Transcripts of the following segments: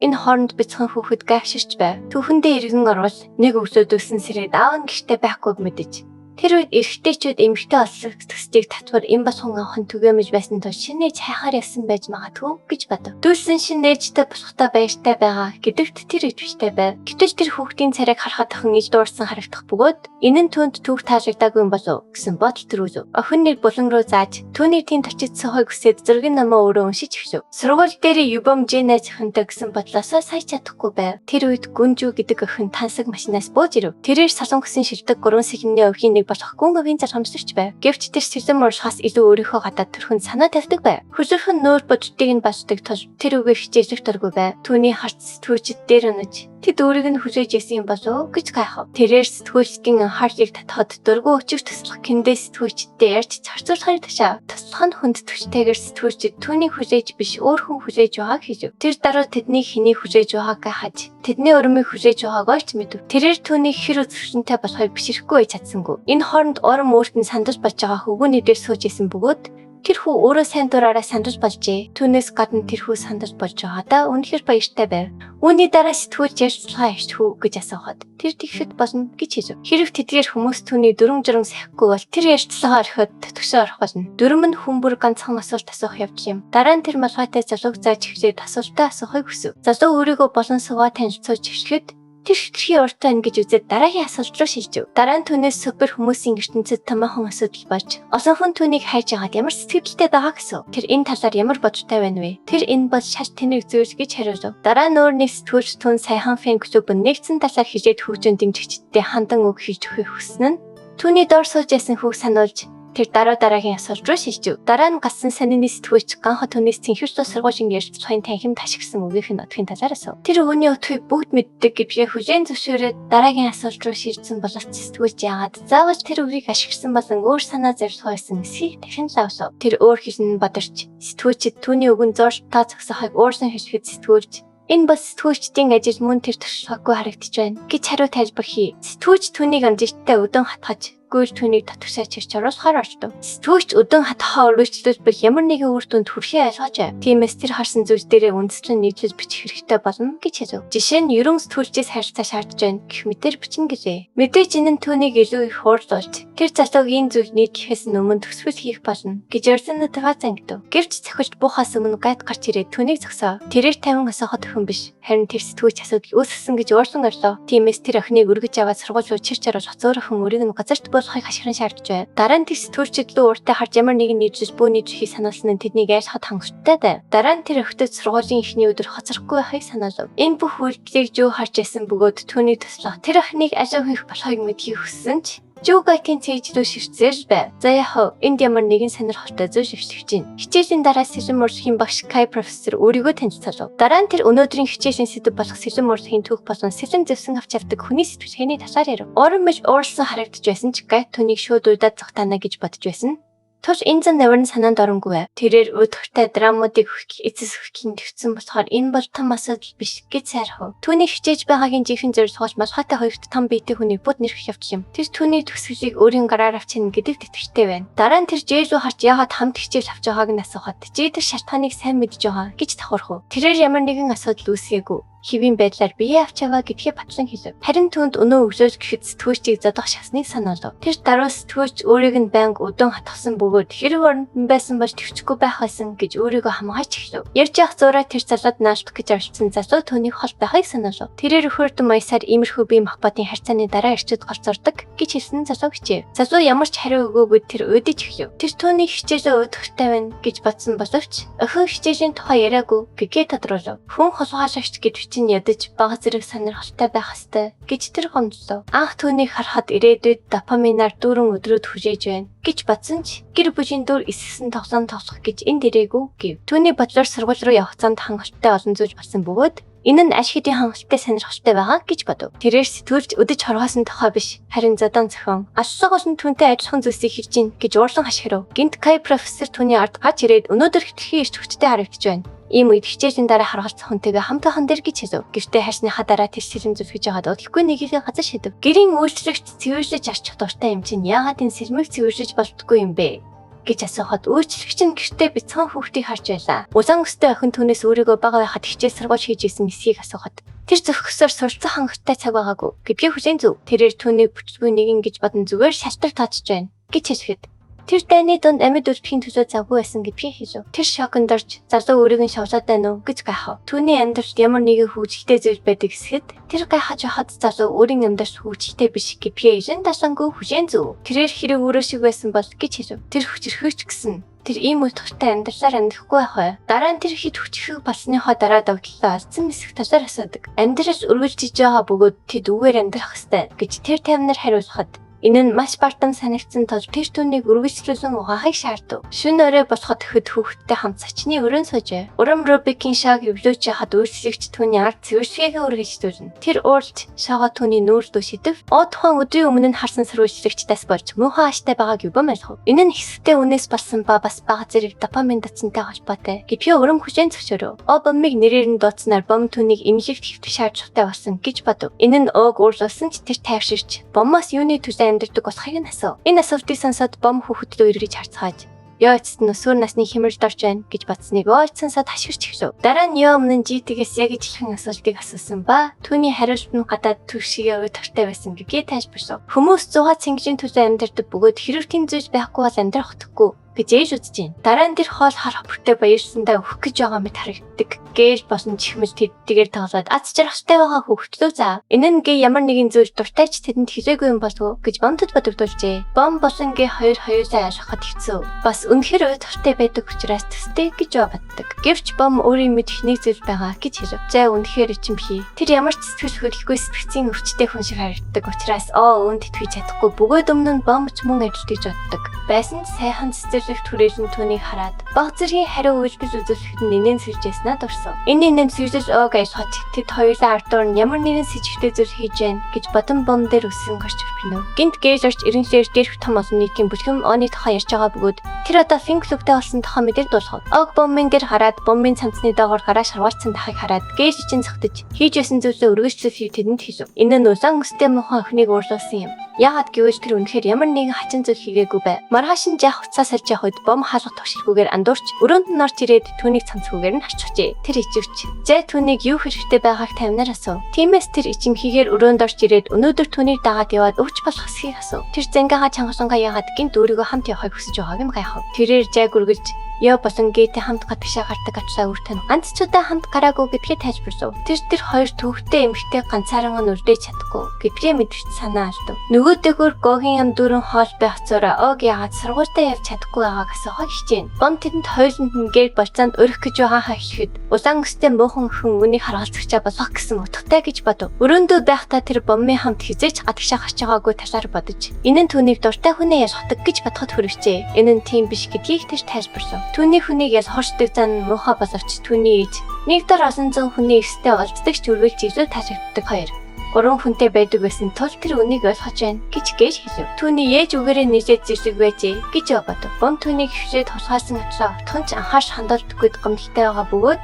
Энэ хооронд бяцхан хүүхэд гайхширч байв. Түүхэндээ иргэн орвол нэг өглөөд өссөн сэрээд аав нь гэртээ байхгүйг мэдэж. Тэр үед эрэгтэйчүүд эмэгтэй олслог төсчийг татвар им бас хүн анхан түгээмж байсан тул шинээж хайхаар явсан байж магадгүй гэж бодов. Дүүлсэн шинээжтэй босхтой баяртай байгаа гэдэгт тэр итвэжтэй байв. Гэтэл тэр хүүхдийн царайг харахад охин иж дуурсан харагдах бөгөөд энэ нь түүнд түүх таалагдаагүй юм болов гэсэн бодол төрүүлв. Охин нэр булан руу зааж түүний тэнд очиж сохойг хүсээд зургийн номоо өөрөө уншиж өгсөв. Сургууль дээр юбом Жэна зохинтой гэсэн бодлосоо сая чадахгүй байв. Тэр үед Гүнжүү гэдэг охин тансаг машинаас бууж ирэв. Тэрээр солонгосын шилдэг 3 секундын өвхийн нэг болох гүнговийн зархамсарч байв. Гэвч тэр сэзэм ууршихаас илүү өөрийнхөө гадаад төрхөнд санаа тавьдаг байв. Хөшөрхөн нүүр бодтыг нь бачдаг тул тэр үгээр хичээлэх дургүй байв. Түүний харц сэтгүүлчд дээр өнөж тэд өөрийг нь хүлээж ясан юм болов гэж гайхав. Тэрээр сэтгүүлчдийн анхаарлыг татхад дургүй өчөг туслах киндэ сэтгүүлчдтэй ярьж зарцуулахаар ташаав. Туслах нь хүнд төчтэйгээр сэтгүүлчд түүнийг хүлээж биш өөр хүн хүлээж байгааг хийв. Тэр дараа тэдний хэний хүлээж байгааг гайхаж тэдний өрмийг хүлээж байгаагаа ч мэдэв. Тэрээр түүнийг хэр үзэсгэлэнтэй болохыг бишрэхгүй чадсангүй. Энэ хооронд орон өөрт нь сандаж болж байгаа хөвгүүний дээр сууж исэн бөгөөд тэр хүү өөрөө сайн дураараа сандаж болжээ. Түүнээс гадна тэр хүү сандаж болж байгаадаа үнэхээр баяртай байв. Үүний дараа сэтгүүлч ярьцлаа ишт хүү гэж асуухад тэр тэгхэд болно гэж хэлв. Хэрэг тэдгээр хүмүүс түүний дүрм журм сахихгүй бол тэр ярьцлаагаа орхиод төсөө орох болно. Дүрм нь хүмүүр ганцхан асуулт асуух явж юм. Дараа нь тэр малгайтай залууг зааж ихлээд асуултаа асуухыг хүсв. Залуу өөрийгөө болон суваа танилцуулж эхлэхэд тэр хитрхи уртаа ингэж үзээд дараагийн асуулт руу шилжив. Дараа нь түүнээс супер хүмүүсийн ертөнцид томоохон асуудал болж олон хүн түүнийг хайж байгаад ямар сэтгэлдтэй байгаа гэсэн. Тэр энэ талаар ямар бодолтой байна вэ? Тэр энэ бол шал тэнэг зүйл гэж хариулв. Дараа нь өөр нэг сэтгүүлч түүн саяхан фэн клуб нэгдсэн талаар хижээд хөгжин дэмжигчдтэй хандан үг хийж өгөхийг хүснэ нь түүний дор сууж ясан хүүг сануулж тэр дараагийн асуулт руу шилжив. Дараа нь гассан санины сэтгүүлч ганха түүнээс цэнхэрч сургуулийн ярилцлагын танхимд ашигласан үгийнх нь утгын талаар асуув. Тэр өгөөний утгыг бүгд мэддэг гэвч хүлээн зөвшөөрөөд дараагийн асуулт руу шилжсэн боловч сэтгүүлч яагаад заавал тэр үгийг ашигласан болон өөр санаа зорилгоо байсан эсхийг дахин лавсав. Тэр өөр хэлн бадарч сэтгүүлчид түүний үгэн зорж та зогсохыг уурсан хэлэхэд сэтгүүлч энэ бас сэтгүүлчдийн ажил мөн тэр туршлагагүй харагдаж байна гэж хариу тайлбар хий. Сэтгүүлч түүнийг амжилттай өдөн хатгаж гүйл түүнийг татвсаа чирч оруулахаар орчдов. Сэтгүүлч өдөн хатхаа өргөжлөлбөл ямар нэгэн үр дүнд хүрэхээ ойлгоожээ. Тиймээс тэр харсан зүйл дээрээ үндэслэн нийлж бичих хэрэгтэй болно гэж хэлв. Жишээ нь ерөн сэтгүүлчээс харилцаа шаардж байна гэх мэтэр бичин гэлээ. Мэдээж энэ нь түүнийг илүү их хурдлуулж тэр залууг энэ зүйл нийтлэхээс өмнө төсвөл хийх болно гэж өрсөнөдөө зангидв. Гэвч цохилт буухаас өмнө гайд гарч ирээд түүнийг зогсоо. Тэрээр 50 асуухад өхөн биш. Харин тэр сэтгүүлч асуудал үүсгэсэн гэж уурсан орлоо. Тиймээс тэр охиныг өргөж аваад сургууль руу чирч оруулах зөөрхөн өрийг нь газарт болохыг хашгиран шаардж байна. Дараа нь тэр сэтгүүлчид лөө уртаа харж ямар нэгэн нийлжиж бүү нийлжихийг сануулсан нь тэднийг айлхад хангалттай байв. Дараа нь тэр охидод сургуулийн эхний өдөр хоцрохгүй байхыг санаалав. Энэ бүх үйлдэлийг Жүү харж байсан бөгөөд түүний туслах тэр охиныг ажил хийх болохыг мэдхийг хүссэн ч Жүүгайтын цээж рүү ширцээр байв. За яах вэ? Энд ямар нэгэн сонирхолтой зүйл эвшлэгч байна. Хичээлийн дараа сэжин муршхийн багш Кай профессор өөрийгөө танилцуулав. Дараа нь тэр өнөөдрийн хичээлийн сэдэв болох сэжин муршхийн түүх болон сэжин зэвсэн авч явдаг хүний сэтгэлгээний талаар ярив. Орон мэж уурсан харагдаж байсан ч Гай түүнийг шууд удаад зогтаана гэж бодож байсан. Тус энэ зан навар нь санаанд оронгүй. Тэрээр өдөртэй драмуудыг эцэс өгөхийн төвцөн болохоор энэ бол том асуудал биш гэж сайрхав. Түүний хичээж байгаагийн жинхэнэ зорилгоос малхайтай хоёрт том биетэй хүнийг бод нэрхэх явж юм. Тэр түүний төгсгөлийг өөрийн гараар авчина гэдэгт итгэвчтэй байна. Дараа нь тэр Жэйрүү харж яагаад хамт хичээж авч байгааг нь асуухад Жэйдэр шалтгааныг сайн мэдж байгаа гэж давхархав. Тэрээр ямар нэгэн асуудал үүсгээгүй. Хэвийн байдлаар бие авч яваа гэдгээ батлан хэлв. Харин түүнд өнөө өглөөж гэхэд сэтгүүлчийг задах шасныг санаалав. Тэр дараа сэтгүүлч өөрийг нь байнга өдөн хатгсан бөгөөд хэрэг оронд нь байсан бол төвчгүй байх байсан гэж өөрийгөө хамгаалж эхлэв. Ярьж явах зураа тэр залууд наалдах гэж оролцсон залуу түүнийг хол байхыг санаалав. Тэрээр өхөрдөн маясаар иймэрхүү бие махбодын харьцааны дараа ирчүүд голцордог гэж хэлсэн залуу хичээв. Залуу ямар ч хариу өгөөгүй тэр өдөж эхлэв. Тэр түүний хичээлээ өдөртэй байна гэж бодсон боловч охин хичээлийн тухай яриаггүй гэгээ тодруулав. Хүн хулгайлагч гэж чинь ядаж бага зэрэг сонирхолтой байх ёстой гэж тэр гомдлоо. Анх түүнийг харахад ирээдүйд допаминаар дүүрэн өдрөд хүлээж байна гэж бодсон ч гэр бүлийн дүр эссэн тоглоом тоглох гэж энд ирээгүй гэв. Түүний бодлоор сургууль руу явах замд хангалттай олон зүйл болсон бөгөөд энэ нь аш хэдийн хангалттай сонирхолтой байгаа гэж бодов. Тэрээр сэтгүүлч өдөж хорвоосон тухай биш, харин задан зохион асуугаа болон түүнтэй адилхан зүйлсийг хийж гин гэж уурлан хашгирав. Гинт Кай профессор түүний ард гарч ирээд өнөөдөр хэвтэлхий эрт хүчтэй харагдаж байна. Ийм үед хичээлийн дараа харгалзах хүнтэйгээ хамтхан дээр гэж хэлв. Гэртээ харсныхаа дараа тэр сэлэм зүлхэж байгаад удалгүй нэгийг газар шидэв. Гэрийн үйлчлэгч цэвэрлэж арчих дуртай юм чинь яагаад энэ сэлмийг цэвэрлэж болдгоо юм бэ гэж асуухад үйлчлэгч нь гэртээ бяцхан хүүхдийг харж байлаа. Улаан өстэй охин түүнээс өөрийгөө бага байхад хичээл сургууль хийж исэн эсхийг асуухад тэр зөвхөсөөр суралцах хангалттай цаг байгаагүй. Гэвч хүлээн зөв. Тэрээр түүнийг бүжгүй нэгэн гэж бодон зүгээр шалтар таачж байна гэж хэлэхэд тэр дайны донд амьд үлдэхийн төлөө завгүй байсан гэдгийг хэлв. Тэр шоконд орж залуу өөрийг нь шавлаад байна уу гэж гайхав. Түүний амьдралд ямар нэгэн хөвжөлтэй зүйл байдаг гэсэд тэр гайхаж хахад залуу өөрийн амьдралд хөвжөлтэй биш гэдгийг эзэн дасангүй хүлээн зөв. Тэрээр хэрэг өөрөө шиг байсан бол гэж хэлв. Тэр хүчрхэгч гэсэн тэр ийм утгатай амьдралаар амьдрахгүй байх бай. Дараа нь тэр хит хүчрхэг болсныхоо дараа догтлоо алдсан мэсэх тасаар асуудаг. Амьдралс өргөлжиж байгаа бөгөөд тэд үгээр амьдрах ёстой гэж тэр таймнаар хариулахад энэ нь маш бартан санагдсан тул тэр түүнийг үргэлжлүүлэн угаахыг шаардав. Шөнө орой болоход ихэд хүүхдтэй хамт сачны өрөөнд суужээ. Урам Рубикийн шаг эвлүүлж яхад үйлчлэгч түүний ард цэвэрсгэгээ үргэлжлүүлнэ. Тэр ууралж шагаа түүний нүүрдөө шидэв. Тухайн өдрийн өмнө нь харсан сэрүүлчлэгчдээс болж муухай ааштай байгааг юбам ойлгов. Энэ нь хэсэгтэй үнээс болсон ба бас бага зэрэг допамин татсантай холбоотой. Гэвч урам хүчээр зөвшөөрөв. Бомбыг нэрээр нь дуудсанаар бом түүнийг имлэгт хэвтэх шаардлагатай болсон гэж бодов. Энэ нь уурлуулсан ч тэр тайвширч бомоос юуны төлөө амьдардаг болохыг нь асуув. Энэ асуултыг сонсоод бом хүүхэд рүү эргэж харцгааж Яа эцэст нь өсвөр насны хямралд орж байна гэж бодсныг ойлцсансаа ташгирч эхлэв. Дараа нь Яа өмнө GT-гээс яг ижилхэн асуултыг асуусан ба түүний хариулт нь гадаад төвшигээ уйдгартай байсан гэдгийг тайлбарлав. Хүмүүс 100 цэнгижийн төлөө амьдардаг бөгөөд хэрэг тийм зүйл байхгүй бол амьдрах хөтөхгүй гэж ээж үзэж байна. Дараа нь тэр хоол хар хөвөртэй баярсандаа өгөх гэж байгаа мэт харагддаг. Гээл босон чихмэл тэдгээр тоглоод аз жаргалтай байгаа хөвгтлөө заа. Энэ нь гээ ямар нэгэн зүйл дуртайч тэдэнд хэлээгүй юм болов гэж бомтод бодогдуулжээ. Бом босон гээ хоёулаа ашихад хэцүү. Бас үнэхээр уйдгартай байдаг учраас төстэй гэж боддог. Гэвч бом өөрийн мэд ихнийг зүйл байгаа гэж хэлв. За үнэхээр ичимхий. Тэр ямар ч сэтгэл хөдлөхгүй сэтгцийн өвчтэй хүн шиг харагддаг учраас өөнд итгэж чадахгүй бөгөөд өмнө нь бомч мөн ажилтж боддог. Байсан сайхан цэцэрлэгт хүрээлэн түүнийг хараад баг зэргийн хариу үйлдэл үзүүлэхэд нь нэнэн сэржээснаа дурсав. Энэ нэнэн сэржээж гайс хот тэд хоёулаа ардуур нь ямар нэгэн сэжигтэй зүйл хийж байна гэж бодон бом дээр өссөн гарч ирнэ. Гинт гээж орч эренлэр дээрх том олон нийтийн бүлхэм оны тухай ярьж байгаа бөгөөд тэр одоо финклубтай болсон тухай мэдэр дуулахав. Бомбын дээр хараад бомбын цамцны доогоор гараа шаргуулсан тахыг хараад гээж чинь цогтож хийж байсан зүйлээ өргөжлөх тэдэнд хэлв. Энэ нь улаан өстэй муухай охиныг уурлуулсан юм. Яагаад гэвэл тэр үнэхээр ямар нэгэн хачин зүйл хийгээгүй бай. Маргааш нь жаах уцаа сарж явах үед бом хаалга тогшилгүйгээр андуурч өрөөнд нь орж ирээд түүнийг цамцгүйгээр нь харчихжээ. Тэр ичвч зэ түүнийг юу хэрэгтэй байгааг тавинаар асуув. Тиймээс тэр ичимхийгээр өрөөнд орж ирээд өнөөдөр түүнийг дагаад яваад өвч болох хэсгийг асуув. Тэр зангаагаа чангаснгаа яагаад гинт өөрийгөө хамт явахыг хүсэж байгааг нь гайхав. Тэрээр зайг үргэлж Яа босон гээтэй хамт гадагшаа гардаг очсаа үртэн ганц чудаа хамт гараагүй гэдгийг тайлбарлав. Тэр хоёр төвхтэй эмэгтэй ганцаараа нь үрдэж чадахгүй гэдгийг мэдвч санаа алдав. Нөгөөдөөгөр гогийн ям дөрөн хоол байх цороо ог яагаад сургуультаа явж чадахгүй байгааг асуухыг хичээн. Бом тэдэнд хоёуланд нь гээр болцоонд өрөх гэж байгаа хэлэхэд улаан өстэй муухан өхөн үнийг харгалзагчаа болох гэсэн утгатай гэж бодов. Өрөөндөө байхдаа тэр бомын хамт хизээч гадагшаа гарч байгаагүй талаар бодож энэ нь түүнийг дуртай хүнээ ялхдаг гэж бодоход хүрвчээ. Энэ нь тийм биш гэдгийг тэр тайлбарлав. Түүний хүнийг ял хоршдог зан муухай боловч түүний ээж нэг дор олон зуун хүний эстэй олддог ч үргэлж илүү таашагддаг хоёр. Гурван хүнтэй байдаг байсан тул тэр үнийг ойлгож байна гэж гээж хэлв. Түүний ээж үгээрээ нийлээд зэрэг байжээ гэж бодов. Бом түүнийг хөвшөөд тусгаасан ачлаа отхонч анхаарч хандуулдаггүй гомдолтой байгаа бөгөөд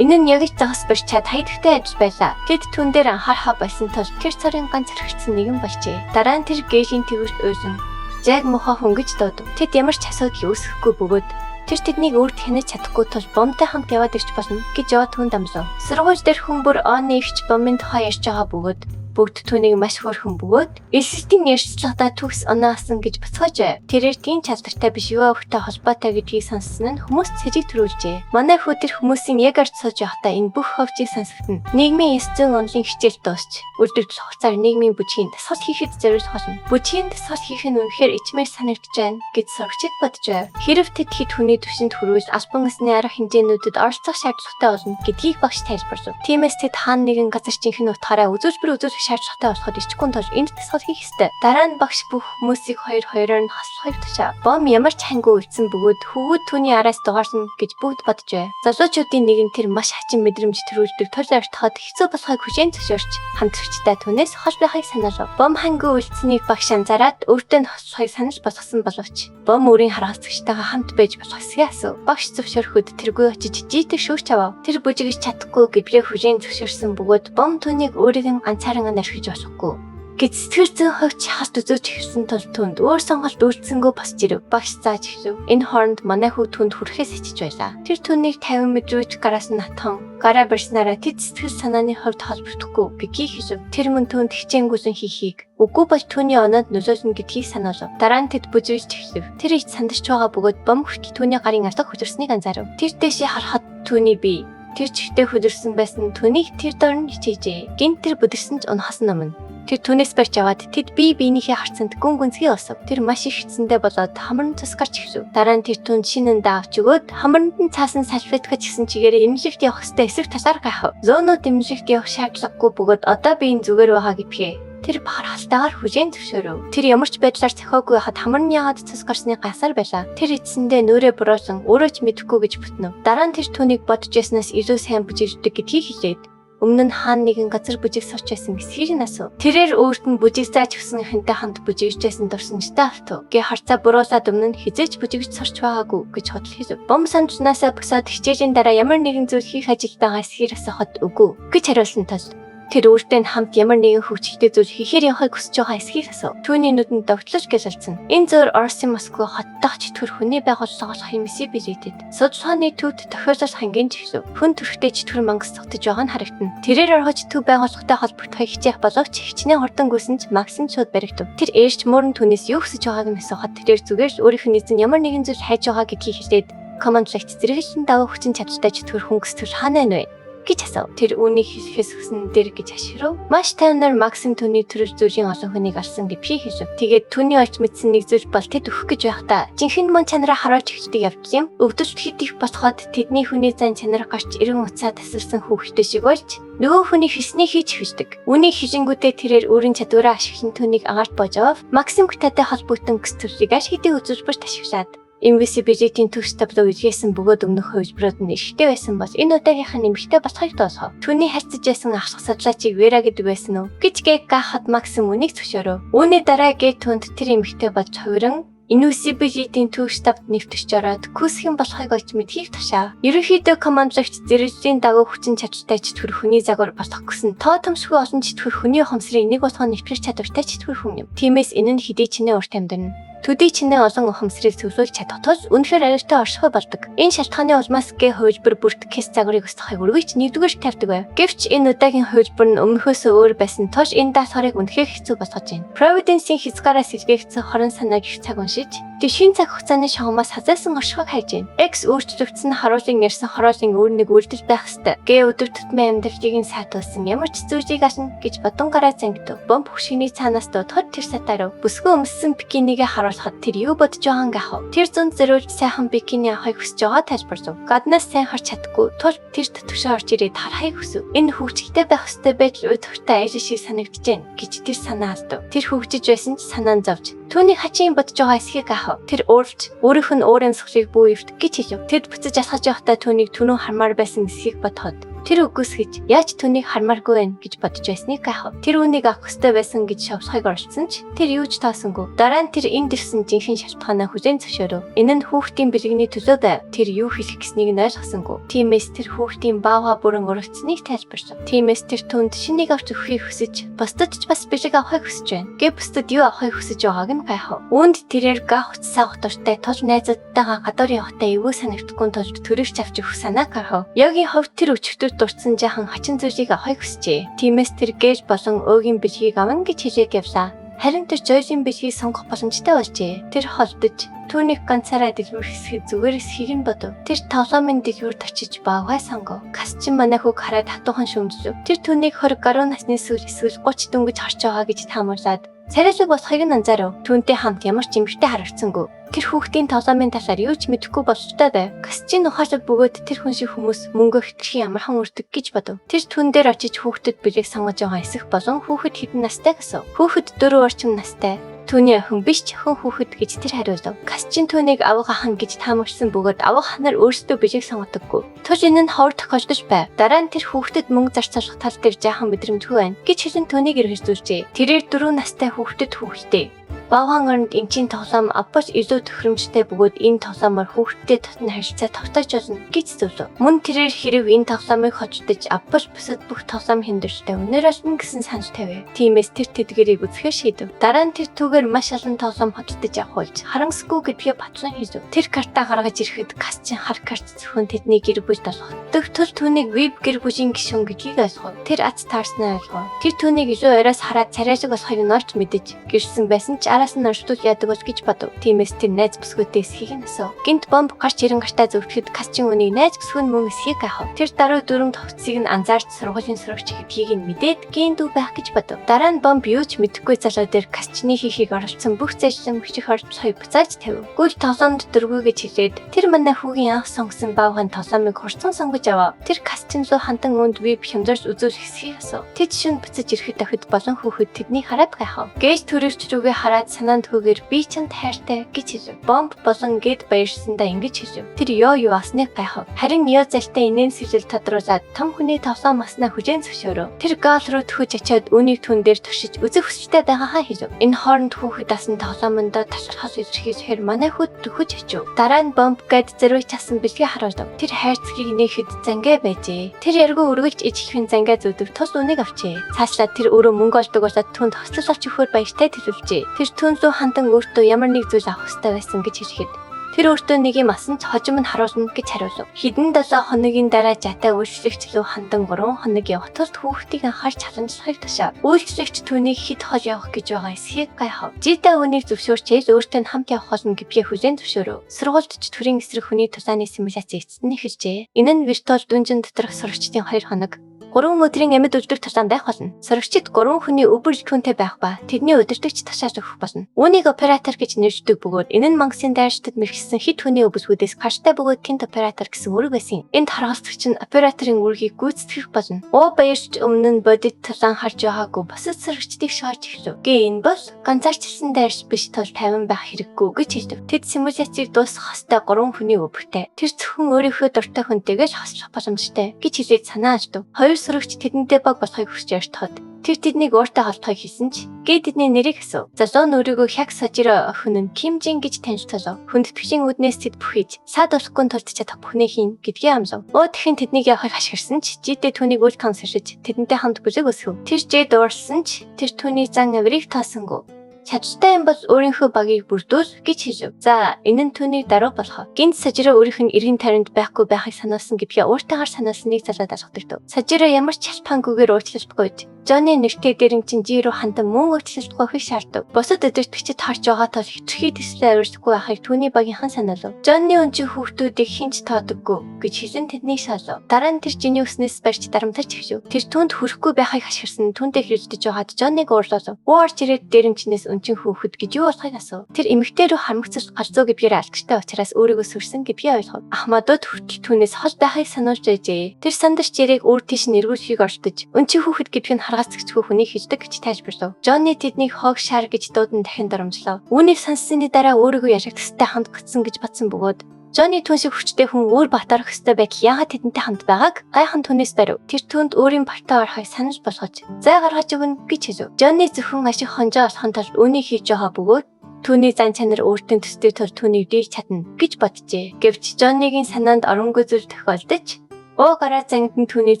энэ нь яг ч загас биш чад хайдагтай ажил байлаа. Тэд түн дээр анхаарахаа байсан тул тэр царын ганц хэрэгцсэн нэгэн болжээ. Дараа нь тэр гээжийн тэгвэрт уйлан яг мохоо хөнгөж дуудав. Тэд ямар ч асуудал үүсэхгүй бөгөөд тэр тэднийг өөрт хянаж чадахгүй тул бомтой хамт яваад ирч болно гэж яваа түн дамлав. Сургууль дээр хүн бүр оны ихч бомын тухай ярьж байгаа бөгөөд бүгд түүнийг маш хөөрхөн бөгөөд элсэлтийн ярьцлагадаа төгс оноасан гэж буцааж тэрээр тийм чадвартай биш юу өвхтэй холбоотой гэдгийг сонссон нь хүмүүс цэжиг төрүүлжээ. Манай хүү тэр хүмүүсийн яг ард сууж явахдаа энэ бүх ховжийг сонсогдно. Нийгмийн 900 онлын хичээл дуусч үлдэгдэх хугацаар нийгмийн бүжгийн дасгал хийхэд зориулж болно. Бүжгийн дасгал хийх нь үнэхээр ичмээр санагдаж байна гэж сурагчид бодож байв. Хэрв тэд хэд хүний төвшөнд хүрвэл албан ёсны арга хэмжээнүүдэд оролцох шаардлагатай болно гэдгийг багш тайлбарлав. Тиймээс тэд хаана нэгэн газар жинхэнэ утгаараа үзүүлбэр шаардлагатай болоход ичгүн тул энд дасгал хийх ёстой. Дараа нь багш бүх хүмүүсийг хоёроор нь хаслахыг тушаа. Бом ямар ч хангүй үлдсэн бөгөөд хөвгүүд түүний араас дугаарсан гэж бүгд бодож байв. Залуучуудын нэг нь тэр маш хачин мэдрэмж төрүүлдэг тул артахад хэцүү болохыг хүчээн зөвшөөрч хамтрагчтай түүнээс хол байхыг санаалав. Бом хангүй үлдсэнийг багш анзаараад өөртөө нь хослохыг санаж болгосон боловч бом өөрийн харгалзагчтайгаа хамт байж болох хэсгээ асуув. Багш зөвшөөрөхөд тэргүй очиж жийтэй шүүрч авав. Тэр бүжигж чадахгүй гэдгээ хүчээн зөвшөөрсөн бөгөөд бом түүнийг өөрийн ганцаараа нархиж болохгүй. Гэт сэтгэл хойч хаст үзөөж ирсэн тул түнд өөр сонголт үйлдэлсэнгөө босч ирэв. Багш зааж ирв. Энэ хооронд манай хүү түнд хүрэхээс ичж байлаа. Тэр түүнийг 50 мэдрүүч гараас нь натхан гараа барьснараа тэд сэтгэл санааны хувьд холбогдохгүй гэхийг хэлв. Тэр мөн түнд хичээнгүйсэн хийхийг үгүй бол түүний оноод нөлөөлнө гэдгийг сануулв. Дараа нь тэд бүжигч эхлэв. Тэр их сандарч байгаа бөгөөд бом хүртэл түүний гарын алга хөдөрснийг анзаарав. Тэр дэшээ харахад түүний бие тэр чихтэй хөдөрсөн байсан түүнийг тэр дорн хичээжээ. Гинт тэр бүдэрсэн ч унахаас өмнө тэр түүнээс барьж аваад тэд бие биенийхээ харцанд гүн гүнзгий олсов. Тэр маш их хэцэндээ болоод хамрын цус гарч ирв. Дараа нь тэр түнд шинэн даавч өгөөд хамранд нь цаасан салфеткаж гисэн чигээрээ эмнэлэгт явах хэвээр эсрэг тасаар гайхав. Зөөнүүд эмнэлэгт явах шаардлагагүй бөгөөд одоо би энэ зүгээр байгаа гэдгээ тэр бахар халтаагаар хүжээн зөвшөөрөв. Тэр ямар ч байдлаар цохиогүй хад хамар нь яагаад цус гарсны гасаар байлаа. Тэр эцсэндээ нүрээ буруусан өөрөө ч мэдэхгүй гэж бүтнөв. Дараа нь тэр түүнийг бодож яснаас илүү сайн бүжигддэг гэдгийг хэлээд өмнө нь хаан нэгэн газар бүжиг сууч байсан гэсгийг нь асуув. Тэрээр өөрт нь бүжиг зааж өгсөнхөнтэй хамт бүжигжсэн дурсамжтай автав. Гэ харцаа буруулаад өмнө нь хизээч бүжигж сурч байгаагүй гэж бодол хийв. Бом санджнаасаа босоод хичээжийн дараа ямар нэгэн зүйл хийх ажилтайгаа эсхийг асуухад үгүй гэж хариулсан тул тэр өөртөө хамт ямар нэгэн хөвчтэй зүйл хийхээр явахыг хүсэж байгаа эсхийг асуув. Түүний нүдэнд догтлож гэлэлцэн. Энэ зөөр Оросын Москва хотдох чөтгөр хүний байгууллага болох юмсыг билээдэд. Судалгааны төвд тохиолдол хангийн чиглэв. Хүн төрхтэй чөтгөр мангас тогтож байгаа нь харагдана. Тэрээр оргож төв байгууллагатай холбогдохыг хичээх боловч хичнээн хурдан гүйсэн ч Макс нь шууд баригдав. Тэр ээрч мөрөн түүнээс юу хүсэж байгааг нь асуухад тэрээр зүгээр өөрийнх нь эзэн ямар нэгэн зүйл хайж байгаа гэдгийг хэлээд командлагч зэрэглэн даваа хүчин чадалтай чөтгөр хүн гэсвэр хаана вэ гэж асуув. Тэр үүнийг хэлэхээс хүснэ дээр гэж аширав. Маш тайвнаар Максим түүний төрөл зүйлийн олон хүнийг алсан гэдгийг хэлв. Тэгээд түүний олж мэдсэн нэг зүйл бол тэд өгөх гэж байхдаа жинхэнэ мөн чанараа харуулж ихдэг явдал юм. Өвдөж хэд их босгоод тэдний хүний зан чанар гарч эрен уцаа тасарсан хүүхдээ шиг болж нөгөө хүний хийсний хийж хүсдэг. Үүнийг хижингүүдээ тэрээр өөрийн чадвараа ашиглан түүнийг агаарт божов. Максим Гтатай холбогдсон гэс төрлийг ашигтай үзүүлбэрт ашиглаад Invisibility-ийн төгс табло үзгээсэн бөгөөд өмнөх хувьсбарууд нь ихтэй байсан бол энэ удаагийнх нь нэмэгтэй болохыг тоосгоо. Түүний харьцаж байсан ахлах судлаачийг Вера гэдэг байсан уу гэж Гэг гахад Максим үнийг зөвшөөрөв. Үүний дараа Гэг түнд тэр эмэгтэй болж хувиран Invisibility-ийн төгс тавд нэвтэрч ороод күсхэн болохыг олж мэдхийг тушаав. Ерөнхийдөө командлагч зэрэглэлийн дагуу хүчин чадалтай чөтгөр хүний загвар болох гэсэн тоо томсгүй олон чөтгөр хүний ухамсарыг нэг болгон нэвтрэх чадвартай чөтгөр хүн юм. Тиймээс энэ нь хэдий чинээ урт амьдарна. Төдий чинээ олон ухамсарыг зөвлөж чадах тул үнэхээр аюултай оршихуй болдог. Энэ шалтгааны улмаас Гэ хувилбар бүрт кэс загварыг устгахыг үргэлж нэгдүгээр тавьдаг байв. Гэвч энэ удаагийн хувилбар нь өмнөхөөс өөр байсан тул энэ даатгарыг үнэхээр хэцүү болгож байна. Providence-ийн хязгаараас илгээгдсэн хорон санааг их цаг уншиж дэвшин цаг хугацааны шагнамаас хазаасан оршихуйг хайж байна. X өөрчлөгдсөн харуулын ярьсан харуулын өөр нэг үйлдэл байх ёстой. Гэ өдөр тутмын амьдралыг нь саатуулсан ямар ч зүйлийг ашна гэж бодон гараа зангидав. Бомб хөшгөний цаанаас дуудахад тэр сатарав. Бүсгүй өмссөн бикинигээ харуулхад тэр юу бодож байгааг гахав. Тэр зүүн зөрүүлж сайхан бикини авахыг хүсэж байгаа тайлбарлав. Гаднаас сайн харж чадахгүй тул тэр төтгшөө орж ирээд харахыг хүсв. Энэ хөвгчтэй байх ёстой байдал өдөртэй ажил шиг санагдаж байна гэж тэр санаа алдав. Тэр хөвгчж байсан ч санаа нь зовж түүний хачин бодож байгаа эсхийг гахав. Тэр уурж өөрийнх нь уурын сухлыг бүү ивт гэж хэлв. Тэд буцаж асгаж явахдаа түүнийг түрүүн хармаар байсан эсхийг бодоход тэр үгүйсгэж яаж түүнийг хармааргүй байна гэж бодож байсныг гайхав. Тэр үнийг авах ёстой байсан гэж шавсхайг оролцсон ч тэр юу ч таасангүй. Дараа нь тэр энд ирсэн жинхэнэ шалтгаанаа хүлээн зөвшөөрөв. Энэ нь хүүхдийн бэлгэний төлөө байв. Тэр юу хэлэх гэснийг нь ойлгосонгүй. Тиймээс тэр хүүхдийн баавга бүрэн урагцсныг тайлбарлав. Тиймээс тэр түнд шинийг авч өгөхийг хүсэж бусдад ч бас бэлэг авахыг хүсэж байна. Гэ бусдад юу авахыг хүсэж байгааг нь гайхав. Үүнд тэрээр гах утсаа готортой тул найзуудтайгаа гадуур явахдаа эвгүй санагдахгүй тул төрөгч авч өгөх санаа гаргав. Ягийн хувьд тэр өчигдөр дурдсан жаахан хачин зүйлийг авахыг хүсжээ. Тиймээс тэр гээж болон өөгийн бэлгийг аван гэж хэлээд явлаа. Харин тэр Жойжийн бэлгийг сонгох боломжтой болжээ. Тэр холдож түүнийг ганцаараа дэлгүүр хэсгэд зүгээр эсхийг нь бодов. Тэр тоглоомын дэлгүүрт очиж баавгай сонгов. Касчин манай хүүг хараад хатуухан шөмжлөв. Тэр түүнийг 20 гаруй насны эсвэл 30 дөнгөж харж байгаа гэж таамаглаад царайлаг болохыг нь анзаарав. Түүнтэй хамт ямар ч эмэгтэй харагдсангүй. Тэр хүүхдийн тоглоомын талаар юу ч мэдэхгүй болжтой байв. Касчин ухаалаг бөгөөд тэр хүн шиг хүмүүс мөнгө итгэхийн амархан үрдэг гэж бодов. Тэр түн дээр очиж хүүхдэд бэлэг сонгож байгаа эсэх болон хүүхэд хэдэн настай гэсэн. Хүүхэд 4 орчим настай. түүний охин биш чихэн хүүхэд гэж тэр хариулав. Касчин түүнийг авга хан гэж таамагсан бөгөөд авга ханаар өөрсдөө бижиг сонгодоггүй. Тож энэ нь ховор тохиолдож байв. Дараа нь тэр хүүхдэд мөнгө зарцуулах тал дээр жаахан мэдрэмтгүй байна гэж хэлэн түүнийг иргэжүүлжээ. Тэрээр 4 настай хүүхдэд хүүхдэд Бавхан оронд энгийн тоглоом апоч илүү төхөөрөмжтэй бөгөөд энэ тоглоомоор хүүхдтэй татна харилцаа тогтоож болно гэж зөвлөв. Мөн тэрээр хэрэг энэ тоглоомыг хождож апоч бусад бүх тоглоом хэмдэрчтэй өнөөрөөс гэсэн санал тавиа. Тиймээс тэр тэдгэрийг үзэхээр шийдэв. Дараа нь тэр түүгээр маш олон тоглоом хождож авахулж харангасгүй гэдгээ батлан хийв. Тэр карта гаргаж ирэхэд Касчин хар карт зөвхөн тэдний гэр бүл толгойдог. Төр түүнийг веб гэр бүлийн гишүүн гэдгийг ойлгов. Тэр аз таарснаа ойлгов. Тэр түүнийг илүү оройс хараад царайлаг болохыг нь олж мэдэж гэрсэн байсан ч араас нь оршдууд яадаг бол гэж бодов. Тиймээс тэр найз бүсгүйтэй эсхийг нь асуув. Гинт бомб гарч ирэн гартаа зөвтгөхөд Касчин үнийг найз бүсгүй нь мөн эсхийг гайхав. Тэр дараа дөрөв тогтцыг нь анзаарч сургуулийн сурагч гэдгийг нь мэдээд гинт үү байх гэж бодов. Дараа нь бомб юу ч мэдэхгүй залуу дээр Касчны хийхийг оролцсон бүх зайлшгүй хүчийг орж сая буцааж тавив. Гүйл тоглоомд дөрвөө гэж хэлээд тэр манай хүүгийн анх сонгосон баавхан тоглоомыг хурцан сонгож авав. Тэр Касчин руу хандан өнд веб хямдарч үзүүл эсхийг асуув. Тэд шүн буцаж ирэхэд дахид болон хүүхэд тэднийг хараад гайхав. Гээж төрөвч рүүгээ хараад санаанд хөөгээр би чамд хайртай гэж хэлв. Бомб болон гэд баярсандаа ингэж хэлв. Тэр юу асныг гайхав. Харин ёо залтай инээн сэжил тодруулаад том хүний тоглоом маснаа хүжээн зөвшөөрөв. Тэр гол руу төхөж очиод үнийг түн дээр туршиж үзэх хүсэлтэй байгаахаа хэлв. Энэ хооронд хүүхэд асан тоглоомонд талархас илэрхийлэхээр манай хүүд төхөж очив. Дараа нь бомб гэд зэрвэж часан бэлгээ харуулв. Тэр хайрцгийг нээхэд зангаа байжээ. Тэр яргүй өргөлж ижихэн зангаа зөөдөв тус үнийг авчээ. Цаашлаад тэр өөрөө мөнгө олдог болоод түнд хослол авч өгөхөөр баяртай төлөвлөжээ. Тэр түн рүү хандан өөртөө ямар нэг зүйл авах хэрэгтэй байсан гэж хэлэхэд тэр өөртөө нэг юм асан ч хожим нь харуулна гэж хариулв. Хэдэн 7 хоногийн дараа жатай үйлчлэгч рүү хандан 3 хоног явах тул хүүхдийг анхаарч халамжлахыг тушаав. Үйлчлэгч түүнийг хэд хол явах гэж байгаа эсхийг гайхав. Жита үнийг зөвшөөрчээд өөртөө нь хамт явах болно гэдгээ хүлээн зөвшөөрөв. Сургуульд ч төрийн эсрэг хүний тулааны симуляц эцэст нь эхэлжээ. Энэ нь виртуал дүнжин доторх сурагчдын 2 хоног 3 өдрийн амьд үлдэх тулаан байх болно. Сурагчид 3 хүний өвөр түүнтэй байх ба тэдний удирдагч ташааж өгөх болно. Үүнийг оператор гэж нэрждэг бөгөөд энэ нь Монголын дайрчдад мэргэжсэн хэд хүний өвсгүүдээс гарчтай бөгөөд тент оператор гэсэн үүрэг байсан. Энд харгалзагч нь операторын үүргийг гүйцэтгэх болно. Баярч өмнө нь бодит тулаан харж байгаагүй бусад сурагчдыг шоож эхлэв. Энэ бол ганцаарчлсан дайрч биш тул 50 байх хэрэггүй гэж хэлв. Тэд симуляцийг дуусгах хөстэй 3 хүний өвөртэй. Тэр зөвхөн өөрийнхөө дуртай хүнтэйгээс хослох боломжтой гэж хэлээд санаа алдав. Сурагч тэдэнтэй баг болохыг хүсч ярьтахад тэр тэднийг өөртөө холдохыг хэлсэн ч тэдний нэрийг асуув. Залуу нь өөрийгөө Хяг Сожиро охин нь Ким Жин гэж танилцуулав. Хүндэтгэлийн үднээс тэд бүхийж саад болохгүй тулд чадах бүхнээ хийн гэдгийг амлав. Дахин тэднийг явахыг хашгирсан ч Жидэ түүнийг үл консершиж тэдэнтэй хамт бүлэг өсгөв. Тэр Жид уурсан ч тэр түүний зан авирыг таасангүй. Чадтай юм бол өөрийнхөө багийг бүрдүүл гэж хэлв. За, энэ нь түүний даруй болох. Гинт Сожиро өөрийнх нь эргэн тойронд байхгүй байхыг сануулсан гэдгээ өөртөөгаар сануулсныг залаад алгадагд. Сожиро ямар ч шалтгаангүйгээр уучлалтгүйд Жонны нэртэй дэрэн чин Жи рүү хандан мөн уучлалтгүйхийг шаардав. Бусад өдөртөгчид харж байгаа тул хитрхий төслөө авирсахгүй байхыг түүний багийнхан санаалав. Жонны өнчиг хүүхдүүдийг хинч тоодоггүй гэж хэлэн тэднийг шаалав. Дараа нь тэр Жиний өснөөс барьж дарамтарч эхлэв. Тэр түнд хүрэхгүй байхыг хашгирсан түүнтэй хэрэлдэж байгаад Жонныг уурлуулав. Орж ирээд дэрэн чинээс өнчин хүүхэд гэж юу болохыг асуув. Тэр эмэгтэй рүү харамгцаж галзуу гэдгээр алдагтай учраас өөрийгөө сүрсэн гэдгийг ойлгов. Ахмадууд хүртэл түүнээс хол байхыг сануулж байжээ. Тэр сандарч Жирийг өөр тийш нь эргүүлэхийг оролдож өнчин хүүхэд гэдг нь харгаацчихгүй хүний хэлдэг гэж тайлбарлав. Жонни тэднийг хоог шар гэж дуудан дахин дарамжлав. Үүнийг сонссны дараа өөрийгөө яжигдстай хамт гүцсэн гэж батсан бөгөөд Жонни түн шиг хүчтэй хүн өөр батарах ёстой байтал яагаад тэдэнтэй хамт байгааг гайхан түнээс барив. Тэр түнд өөрийн партаа орохыг санаж болгож зай гаргаж өгнө гэж хэлв. Жонни зөвхөн ашиг хонжоо олохын тулд үүнийг хийж байгаа бөгөөд түүний зан чанар өөртөө төстэй тул түүнийг дийж чадна гэж боджээ. Гэвч Жоннигийн санаанд оронгүй зүйл тохиолдож гараа зангид түүний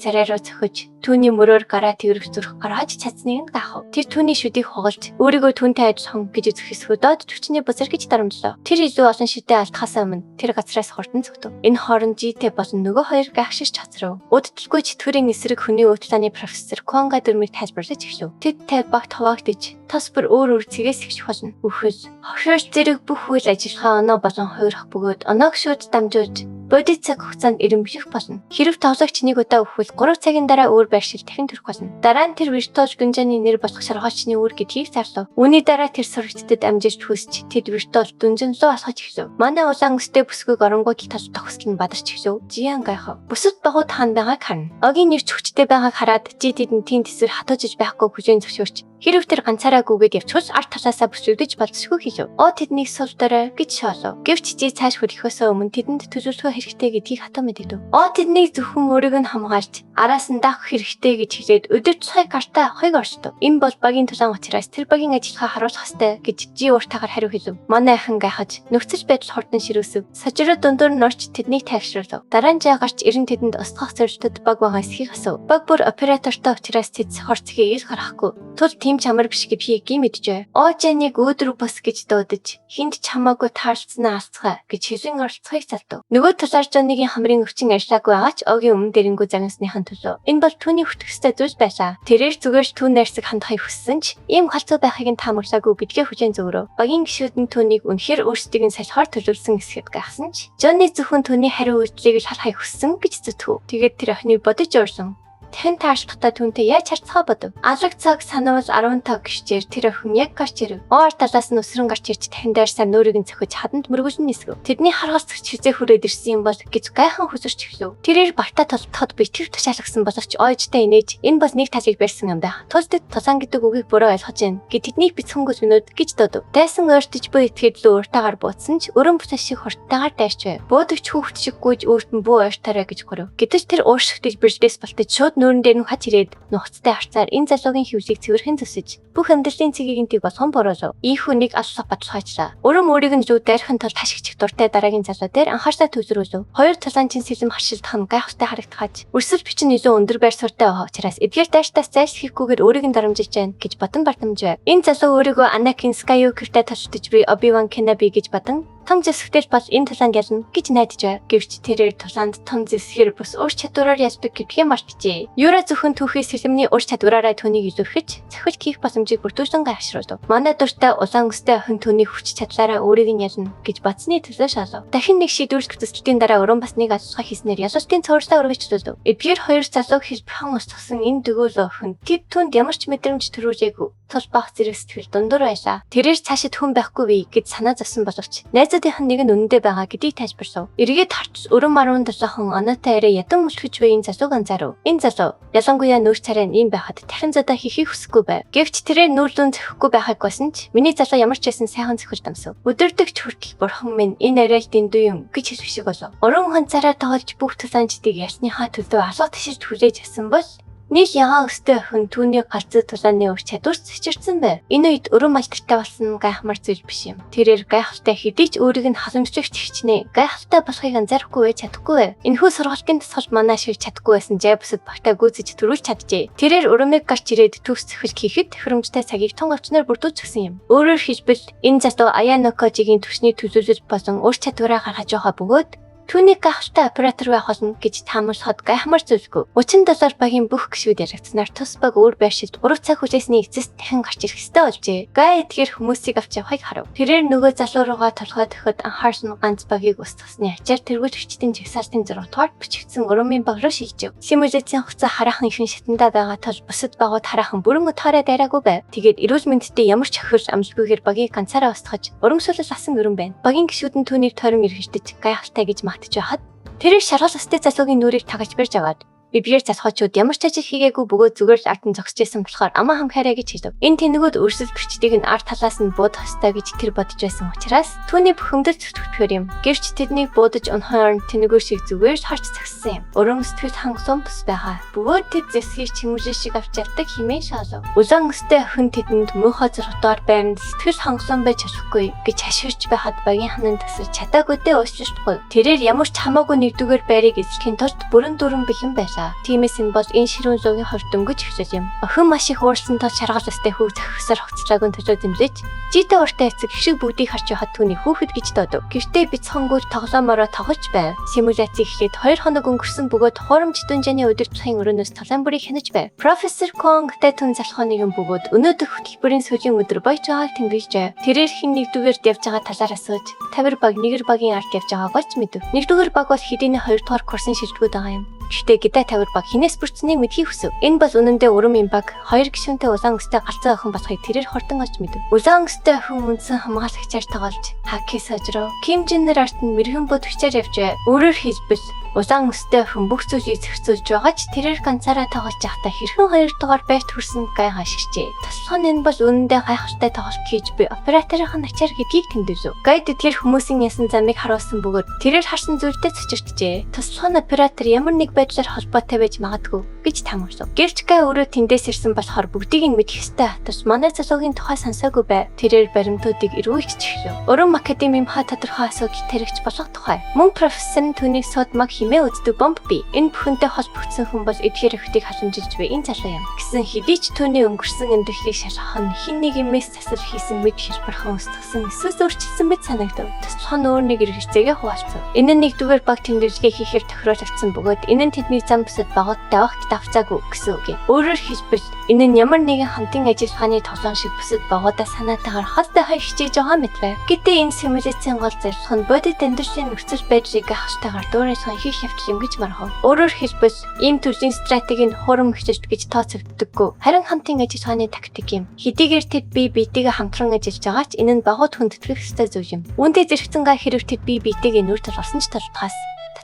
царай руу цохиж түүний мөрөөр гараа тэрвэх зүрх гаргаж чадсныг нь гайхав. Тэр түүний шүдийг хугалж өөрийгөө түүнтэй адилхан гэж үзэхээс хөдөөд төвчний бузар гэж дарамжлав. Тэр илүү олон шидэ алдахаас өмнө тэр газраас хурдан зүгтв. Энэ хооронд Житэй болон нөгөө хоёр гайхширч хоцров. Уддалгүй чөтгөрийн эсрэг хүний уучлааны профессор Конга дөрмийг тайлбарлаж эхлэв. Тэдтэй багт хаваагдж тас бүр өөр цэгээс ихж болно. Үхэл хошоос зэрэг бүх үйл ажиллагаа оноо болон хуурах бөгөөд оноог шууд дамжуулж бодит цаг хугацаанд ирэмблэх болно. Хэрв тоглогч нэг удаа өвхвөл 3 цагийн дараа өөр байршил дахин төрөх болно. Дараа нь тэр виртуоз дүнжааны нэр болох шаргаачны үр гэдгийг зарлав. Үүний дараа тэр сурагчдад амжиж хүсч тэд виртуоз дүнжин луу асгаж эхлэв. Манай улаан өстэй бүсгүйг оронгууд тас тохсол нь бадарч эхлэв. Жиан гайхав. Бүсэд багууд хаан байгааг харна. Огийн нэрч хүчтэй байгааг хараад жи тэдэнд тийм тэсвэр хатуужиж байхгүй хүлээн зөвшөөрч хэрв тэр ганцаараа гүгээд явчихвал арт талаасаа бүсгүйдэж болцсохгүй хэлв. Тэднийг суулдараа гэж шоолов. Гэвч жи цааш хүрэхөөс өмнө тэдэнд төлөвлөгөө хэрэгтэй гэдгийг хатуу мэдэгдэв. Тэднийг зөвхөн өөрийг нь хамгаалж араас нь даах хэрэгтэй гэж хэлээд өдөр тутмын карта авахыг оршдог. Энэ бол багийн тулаан учраас тэр багийн ажиллагаа харуулах ёстой гэж жи уртаагаар хариу хэлв. Манай ахын гайхаж нөхцөл байдал хурдан ширүүсэв. Сажираа дундуур нь орч тэднийг тайвшруулв. Дараа нь жаа гарч ирэн тэдэнд устгах зорилтод баг байгаа эсхийг асуув. Баг бүр оператортой учраас тэд хорцгийг ил гарахгүй. Тул тийм чамар биш гэдгийг мэджээ. Жаныг өөдрөг бас гэж дуудаж хинд чамаагүй таарцснаа алцгаа гэж хэвэн оролцохыг залдав. Нөгөө талаар Жонныгийн хамрын өвчин ажиллаагүй байгаач Огийн өмнө дэрэнгүү загнасныхан төлөө. Энэ бол түүний хөтгөстэй зүйл байсан. Тэрээр зүгээр ч түүн найрсаг хандахыг хүссэн ч ийм халцуу байхыг нь таамаглаагүй гэдгээ хүлээн зөвөрөв. Багийн гишүүд нь түүнийг үнэхээр өөрсдийг нь салхаар төлөвлөсөн эсэхэд гайхсан ч Жонны зөвхөн түүний хариу үйлдэлийг л харахыг хүссэн гэж зүтгэв. Тэгээд тэр охиныг бодож уурсан. Тэн таашлахтаа түүнтэй яаж харцгаа бодов. Алаг цаг санаавал 15 гişчээр тэр охин яг гарч ирв. Оор талаас нь өсрөн гарч ирж дахин дайрсаар нөөрийг нь цохиж хаданд мөргөжн нисгэв. Тэдний харгаас хизээ хүрээд ирсэн юм бол гэж гайхан хөсөрч эхлэв. Тэрээр бартаа толтоход битгий тушаалгасан боловч ойжтой инээж энэ бол нэг талыг барьсан юм байна. Тулдд тулаан гэдэг үгийг буруу ойлгож байна. Тэдний бицхэнгүс минут гэж дуудав. Дайсан ойртож буй итгэхэд л уртаагаар буудсан ч өрөн бүсэс шиг хурдтайгаар дайрч байв. Буудагч хүүхэд шиг гүйж өөрт нь буу ойртаарай гэж гурав. Гэтэл тэр ууршигтж бэржлээс болтож шууд нүүрэн дээр нь хач ирээд нухацтай харцаар энэ залуугийн хөвсийг цэвэрхэн зүсэж бүх амьдралын цэгийг энтиг болгон бороолов. Ийхүү нэг алсах баталгаажлаа. Өрөм өөрийг нь зүү дайрахын тулд хашигч дуртай дараагийн залуу дээр анхаарсаа төвлөрүүлв. Хоёр талаанчин сэлэм харшилдах нь гайхалтай харагдахаж өрсөл бичин илүү өндөр байр суурьтай байгаа учраас эдгээр дайртаас зайлсхийхгүйгээр өөрийг нь дарамжиж байна гэж батан бартамж байв. Энэ залуу өөрийгөө Анаkin Skywalker-тай толцож буй Obi-Wan Kenobi гэж батан том зэвсэгтэл бас энэ талаанд ялна гэж найдаж байв. Гэвч тэрээр тулаанд том зэвсгэр бус ур чадвараар ялдаг гэдгийг мартжээ. Юра зөвхөн түүхий сэлэмний ур чадвараараа түүнийг илүүрхэж цахилт хийх боломжийг бүрдүүлсэн гайхшруулв. Манай дуртай улаан өстэй охин түүний хүч чадлаараа өөрийг нь ялна гэж батсны төлөө шалав. Дахин нэг шийдвэрлэх төсөлтийн дараа өрөн бас нэг алсгаа хийснээр ялалтын цовруурсаа өргөжлөлөв. Эдгээр хоёр залууг хэлбэхэн устгасан энэ дөгөөлөө охин тэд түнд ямар ч мэдрэмж төрүүлээгүй. Тул бах зэрэг сэтгэл дундуур байлаа. Тэрээр цаашид хүн байхгүй вэ гэж санаа зовсон боловч найзуудынхан нэг нь үнэндээ байгаа гэдгийг тайлбарлав. Эргээд харц өрөн марван толгохон оноотой арай ядан мөлхөж буй энэ залууг анзаарав. Энэ залуу ялангуяа нүүр царай нь ийм байхад дахин задаа хийхийг хүсэхгүй байв. Гэвч тэрээр нүүрлүүн зөхгүй байхыг болсон ч миний залуу ямар ч байсан сайхан зөхөж дамсав. Өдөрдөгч хүртэл бурхан минь энэ арай л дэндүү юм гэж хэлэх шиг болов. Уран хонцаараа тоглож бүх тулаанчдыг ясныхаа төлөө асуу ташиж хүлээж авсан бол нэг ягаан өстэй охин түүний галзуу тулааны ур чадварч цэчирсэн байв. Энэ үед өрөн малтартай болсон гайхмар зүйл биш юм. Тэрээр гайхалтай хэдий ч өөрийг нь халамжлагч хичнээн гайхалтай болохыг анзаарахгүй байж чадахгүй байв. Энэхүү сургалтын тусгал манай шиг чадахгүй байсан жай бүсэд багтаа гүйцэж төрүүлж чаджээ. Тэрээр өрөмийг гарч ирээд төгс цэхэл хийхэд төхөөрөмжтэй цагийг тун овчноор бүрдүүлж өгсөн юм. Өөрөөр хэлбэл энэ залуу Аянокожигийн түвшний төлөвлөлт болон ур чадвараа гаргаж байгаа бөгөөд түүний гайхалтай оператор байх болно гэж таамаглахад гайхмар зүйлгүй. 30 багийн бүх гишүүд яригдсанаар тус баг өөр байршилд 3 цаг хүлээсний эцэст дахин гарч ирэх ёстой болжээ. Гай эдгээр хүмүүсийг авч явахыг харав. Тэрээр нөгөө залуу руугаа толгой төхөд анхаарсан ганц багийг устгасны ачаар тэргүүлэгчдийн жагсаалтын 6 дугаарт бичигдсэн өрөөмийн баг руу шилжив. Симуляцийн хугацаа хараахан ихэнх шатандаа байгаа тул бусад багууд хараахан бүрэн утгаараа дайраагүй байв. Тэгээд эрүүл мэндтэй ямар ч охирч амжилтгүйгээр багийг ганцаараа устгаж урамшуулал асан өрөн байна. Багийн гишүүд нь түүнийг тойрон эргэлдэж гайхалтай гэж магтаж байхад тэрээр шаргал өстэй залуугийн нүрийг тагаж барьж аваад бибгээр залхуучууд ямар ч ажил хийгээгүй бөгөөд зүгээр л артан зогсож байсан болохоор амаа хамхаарай гэж хэлв. Энэ тэнэгүүд өрсөл бичдгийг нь арт талаас нь буудах ёстой гэж тэр бодож байсан учраас түүний бухимдал зүтгэхээр юм. Гэвч тэднийг буудаж унахын оронд тэнэгүүд шиг зүгээр харж загссан юм. Өрөн сэтгэл хангасан бус байгаа. Бөгөөд тэд зэсгийг чимүүлэн шиг авч явдаг хэмээн шаалав. Улаан өстэй охин тэдэнд мөнхөө зургатаар байранд сэтгэл хангасан байж чадахгүй гэж хашгирч байхад багийн ханан тасарч чадаагүй дэ уучлахгүй. Тэрээр ямар ч хамаагүй нэгдүгээр байрыг эзлэхийн тулд бүрэн дүрэн бэлэн байлаа. Тиймээс энэ бол энэ ширүүн зуугийн хорт дөнгөж эхлэл юм. Охин маш их уурсан тул шаргал өстэй хүүг захисаар хоцлаагүй төлөө дэмлэж жийтэй уртай эцэг шиг бүгдийг харж явахад түүний хүүхэд гэж дуудав. Гэртээ бяцхангуул тоглоомороо тоглож байв. Симуляц эхлээд 2 хоног өнгөрсөн бөгөөд хуурамч дүнжааны удирдлагын өрөөнөөс талан бүрийг хянаж байв. Профессор Конгтэй түн залхууныг бөгөөд өнөөдөр хөтөлбөрийн сүүлийн өдөр баяж байгааг тэмдэглэж байв. Тэрээр хин нэгдүгээрд явж байгаа талаар асууж тавир баг нэгэр багийн ард явж байгааг ч мэдэв. Нэгдүгээр баг бол хэдийний 2 дугаар курсын шилжгүүд байгаа юм. Гэхдээ гидэ тавир баг хинээс бүрдсэнийг мэдхийг хүсв. Энэ бол үнэндээ урам юм баг 2 гишүүнтэй улаан өстэй галзуу охин болохыг тэрээр хортон олж мэдэв. Улаан өстэй охин үндсэн хамгаалагчаар тоглож хаки сожроо. Ким Жиннер арт нь мэрэгэн бод хүчээр явж өөрөөр хэлбэл улаан өстэй охин бүх зүйлийг зохицуулж байгаа ч тэрээр ганцаараа тоглож байхдаа хэрхэн 2 дугаар байрт хүрсэн гай хашигчээ. Тослох нь энэ бол үнэндээ гайхалтай тоглолт хийж буй операторын ачаар гэдгийг тэмдэглэв. Гайд эдгээр хүмүүсийн ясан замыг харуулсан бөгөөд тэрээр харсан зүйлдээ цочирчжээ. Тослох нь оператор ямар нэг байдлаар холбоотой байж магадгүй гэж тамгаалав. Гэвч Гай өөрөө тэндээс ирсэн болохоор бүгдийг нь мэдэх ёстой. Тус манай залуугийн тухай сонсоогүй бай. Тэрээр баримтуудыг эргүүлж чихлээ. Урам академийн ха тодорхой асуудал таригч болох тухай. Мөн профессор нь түүнийг содмаг химээ үздэг бомб бий. Энэ бүхэнтэй холбогдсон хүн бол эдгээр охидыг халамжилж буй энэ залуу юм. Гэсэн хэдий ч түүний өнгөрсөн амьдралыг шалгах нь хин нэг юмээс засал хийсэн мэд хэлбэрхэн устгасан эсвэл өөрчилсөн мэд санагдав. Туслах нь өөр нэг хэрэгцээгээ хуваалцав. Энэ нь нэгдүгээр баг тэмдэглэгээ хийхээр тохируулагдсан бөгөөд энэ нь тэдний зам бусад багуудтай огт давцаагүй гэсэн үг юм. Өөрөөр хэлбэл энэ нь ямар нэгэн хамтын ажиллагааны тоглоом шиг бусад багуудаа санаатаагаар холтой хай хичээж байгаа мэт байв. Гэтэ энэ симуляцийн гол зорилго нь бодит амьдралын нөхцөл байдлыг гахалтайгаар дуурайсан хийх явдал юм гэж мархав. Өөрөөр хэлбэл ийм төрлийн стратеги нь хурам хичээж гэж тооцогддоггүй. Харин хамтын ажиллагааны тактик юм. Хэдийгээр тэд бие биетэйгээ хамтран ажиллаж байгаа ч энэ нь багууд хүндэтгэх ёстой зүйл юм. Үүндээ зэрэгцэн гай хэрэг тэд бие биетэйгээ нүүр толгосон ч толтгоос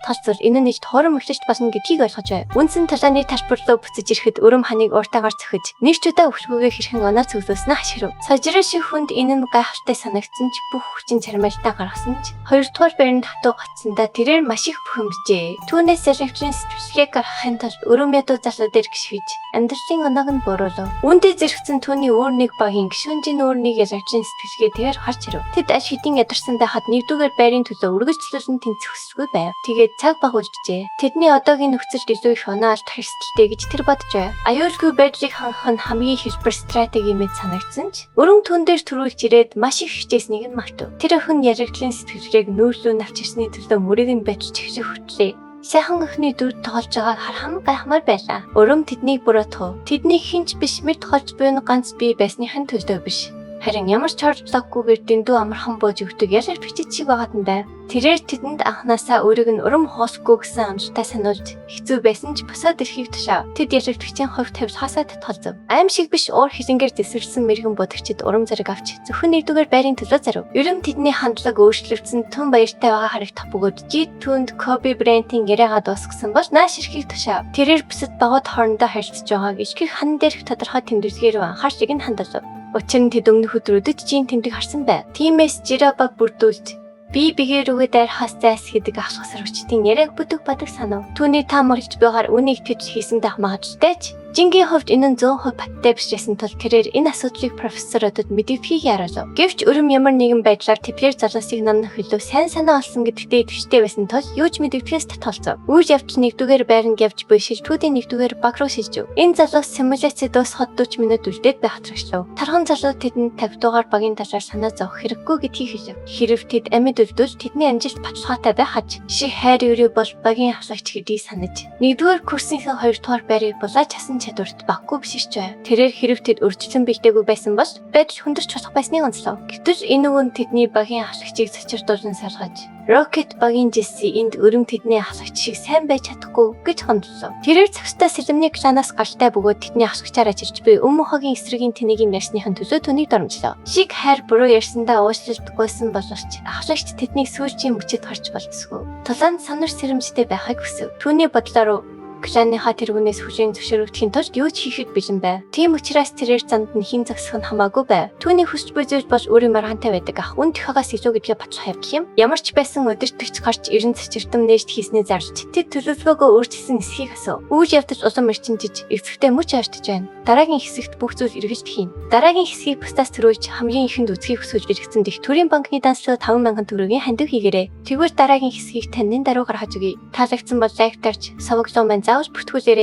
татгалзал энэ нь нэгт хором өгчөж болно гэдгийг ойлгож байв. Үндсэн талааны ташбарлуу буцаж ирэхэд өрөм ханыг уртаагаар цохиж нийшчүүдээ өвчгөөгөө хэрхэн оноо цөглөөснө хашгирав. Сожроо шиг хүнд энэ нь гайхалтай санагдсан ч бүх хүчин чармайлтаа гаргасан ч хоёрдугаар байранд хатуу гацсандаа тэрээр маш их бухимджээ. Түүнээс зэрэгчэн сэтгэлгээ гаргахын тулд өрөм ядуу залуу дээр гიშгэж амьдралын оноог нь буруулав. Үүндээ зэрэгцэн түүний өөр нэг багийн гишүүнжийн өөр нэг ялгажийн сэтгэлгээ тэрээр харж ирэв. Тэд аж хэдийн ядарсандаа хад нэгдүгээр байрын төлөө үргэлжлүүлэн тэнцэх хүсэлгүй байв. Тэгээд цаг баг үлджээ. Тэдний одоогийн нөхцөлд илүү их оноо алдах эрсдэлтэй гэж тэр бодож байв. Аюулгүй байдлыг хангах нь хамгийн хэлбэр стратеги мэд санагдсан ч өрөм түн дээр төрүүлж ирээд маш их хичээснийг нь мартав. Тэр охин яригдлын сэтгэлгээг нүүрлүү навч ирсний төлөө мөрийг нь барьж чигшээ хүртлээ. Сайхан охины дүрд тоглож байгааг харахам гайхмаар байлаа. Өрөм тэднийг буруутгав. Тэдний хинч биш мэд тоглож буй нь ганц бие байсныхын төлөө биш. Харин ямар ч хордлоггүйгээр дэндүү амархан бууж өгдөг ялгар бичиж шиг байгаад нь байв. Тэрээр тэдэнд анханасаа өөрийг нь урам хоосгүй гэсэн амжилтаа сануулж хэцүү байсан ч босоод ирэхийг тушаав. Тэд ялгартгчийн хувь тавилгаасаа татгалзав. Аим шиг биш уур хилэнгээр дэвсэрсэн мэрэгэн бодогчид урам зориг авч зөвхөн нэгдүгээр байрын төлөө зарив. Ерөн тэдний хандлага өөрчлөгдсөн түн баяртай байгаа харагдах бөгөөд жид түнд Коби Брентийн яриагаа дуусгасан бол нааш ирэхийг тушаав. Тэрээр бусад багууд хоорондоо харилцаж байгааг ичгэх хан дээрх тодорхой тэмдэглэгээр анхаарч ийг нь хандуулав. Учир нь тэд өмнөх өдрүүдэд жин тэмдэг харсан байв. Тиймээс жирабаг бүрдүүлж би бигээр өгөө дайр хасцаас гэдэг ахшгасар хүчтийн яриаг бүдэг бадаг санав. Түүний таамаглаж байгаар үнийг тэд хийсэн дах магадaltaй ч Жингийн хувьд энэ нь 100% баттай биш байсан тул тэрээр энэ асуудлыг профессорудад мэдвэхийг яаруулав. Гэвч өрөм ямар нэгэн байдлаар тэдгээр залуусыг намнах илүү сайн санаа олсон гэдэгтээ идэвхтэй байсан тул юу ч мэдвэхээс татгалзав. Үйл явдал нэгдүгээр байранд явж буй шилжтүүдийн нэгдүгээр баг руу шилжив. Энэ залуус симуляцид дуусахад 40 минут үлдээд байх хэрэглэв. Тархан залуу тэдэнд 50 дугаар багийн талаар санаа зовох хэрэггүй гэдгийг хэлв. Хэрв тэд амьд үлдвэл тэдний амжилт баталгаатай байх аж шиг хайр өрөө бол багийн авлагч гэдгийг санаж нэгдүгээр курсынхаа 2 дугаар байрыг булааж хасан чадварт баггүй биш ч байв. Тэрээр хэрэг тэд өрчлөн бэлдээгүй байсан бол байдал хүндэрч болох байсныг онцлов. Гэвч энэ үн тэдний багийн ахлагчийг цочирдуулан салгаж Rocket багийн Jesse энд өрөм тэдний ахлагч шиг сайн байж чадахгүй гэж хондлоо. Тэрээр цагтаа сэлэмний кланаас гаралтай бөгөөд тэдний ахлагчаар ажиллаж буй Өмнөхөгийн эсрэгийн тэнэгийн ярьсныхан төлөө түүнийг дормжлоо. Шиг хайр буруу ярьсандаа уушлалдаггүйсэн боловч ахлагч тэднийг сүүлчийн мөчөд харж болцсогүй. Тулаанд санар сэрэмжтэй байхыг хүсв. Түүний бодлоор кланыхаа тэргүүнээс хүлээн зөвшөөрөгдөхийн тулд юу ч хийхэд бэлэн байв. Тийм учраас тэрээр занд нь хэн зогсох нь хамаагүй байв. Түүний хүсч буй зүйл бол өөрийн маргаантай байдаг ах. Үн төхөөс илүү гэдгээ батлах гэх юм. Ямар ч байсан өдөртөгч гарч ерөн цэцэрдэм нээжт хийснээ зарлж тэд төлөвлөгөөгөө өөрчилсөн эсхийг асуув. Үйл явдал улам эрчимжиж эвсэгтэй мөч ойртож байна. Дараагийн хэсэгт бүх зүйл эргэлж хийн. Дараагийн хэсгийг бусдаас төрүүлж хамгийн ихэнд үзхийг хүсэж иргэсэн дэх төрийн банкны данслуу 5,000 төгрөгийн хандив хийгээрэй. Тэгвэл дараагийн хэсгийг таны даруй гаргаж өгье. Таалагдсан бол лайк дарж, савглуу маань заавал бүртгүүлээрэй.